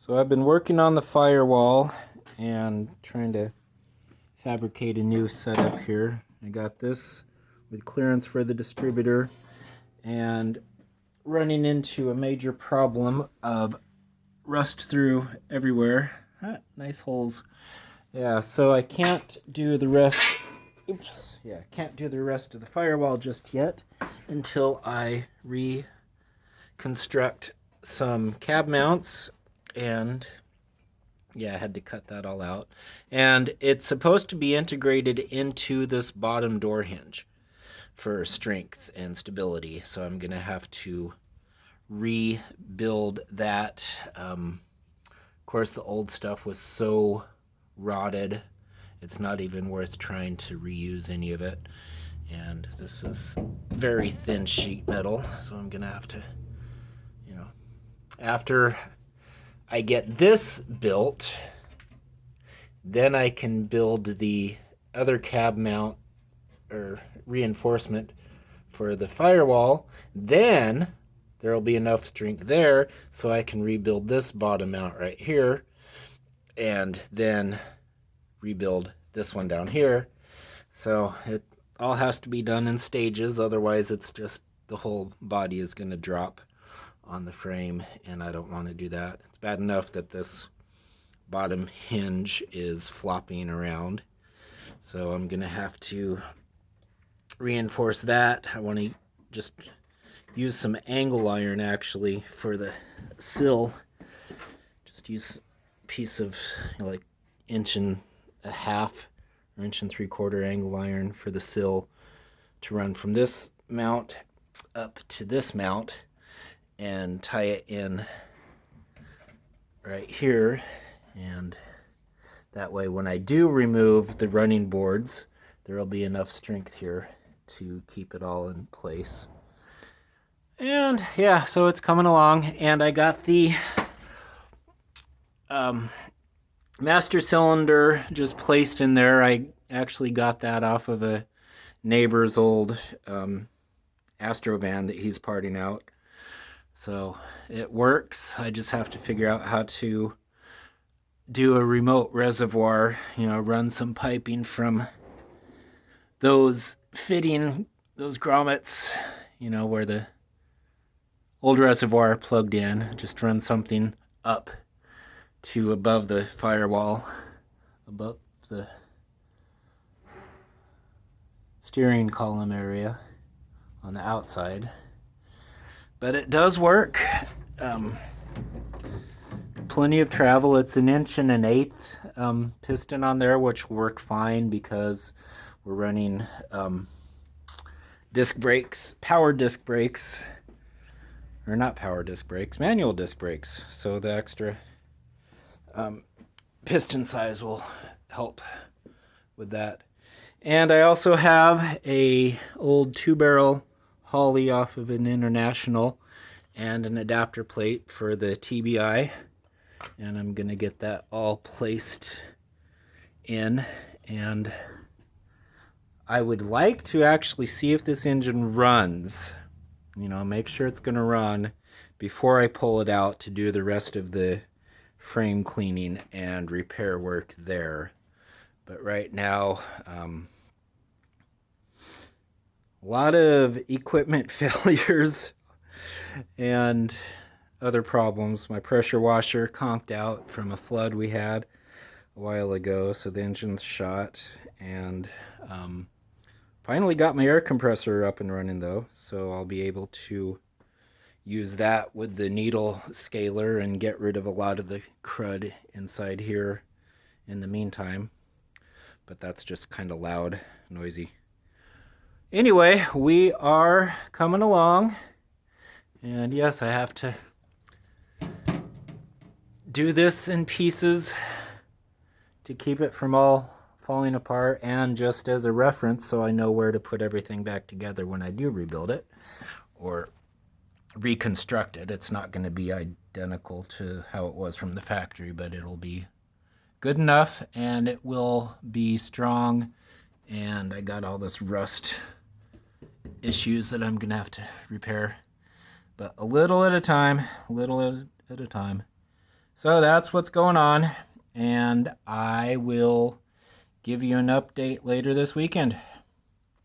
So I've been working on the firewall and trying to fabricate a new setup here. I got this with clearance for the distributor and running into a major problem of rust through everywhere. Nice holes. Yeah, so I can't do the rest. Can't do the rest of the firewall just yet until I reconstruct some cab mounts. And yeah, I had to cut that all out. And it's supposed to be integrated into this bottom door hinge for strength and stability. So I'm going to have to rebuild that. Of course, the old stuff was so rotted, it's not even worth trying to reuse any of it. And this is very thin sheet metal, so I'm going to have to, after I get this built, then I can build the other cab mount or reinforcement for the firewall. Then there will be enough strength there so I can rebuild this bottom mount right here and then rebuild this one down here. So it all has to be done in stages, otherwise it's just the whole body is going to drop on the frame, and I don't want to do that. It's bad enough that this bottom hinge is flopping around, so I'm going to have to reinforce that. I want to just use some angle iron actually for the sill. Just use a piece of like 1.5 inch or 1 3/4 angle iron for the sill to run from this mount up to this mount and tie it in right here. And that way when I do remove the running boards, there will be enough strength here to keep it all in place. And yeah, so it's coming along, and I got the master cylinder just placed in there. I actually got that off of a neighbor's old Astro van that he's parting out. So it works. I just have to figure out how to do a remote reservoir, run some piping from those grommets, where the old reservoir plugged in. Just run something up to above the firewall, above the steering column area on the outside. But it does work. Plenty of travel. It's 1 1/8 piston on there, which work fine because we're running disc brakes, power disc brakes, or not power disc brakes, manual disc brakes. So the extra piston size will help with that. And I also have a old 2-barrel Holly off of an International and an adapter plate for the TBI, and I'm gonna get that all placed in. And I would like to actually see if this engine runs, make sure it's gonna run before I pull it out to do the rest of the frame cleaning and repair work there. But right now, a lot of equipment failures and other problems. My pressure washer conked out from a flood we had a while ago, so the engine's shot. And finally got my air compressor up and running though, so I'll be able to use that with the needle scaler and get rid of a lot of the crud inside here in the meantime. But that's just kind of loud, noisy. Anyway, we are coming along, and yes, I have to do this in pieces to keep it from all falling apart, and just as a reference so I know where to put everything back together when I do rebuild it or reconstruct it. It's not going to be identical to how it was from the factory, but it'll be good enough and it will be strong. And I got all this rust issues that I'm gonna have to repair, but a little at a time, So that's what's going on, and I will give you an update later this weekend.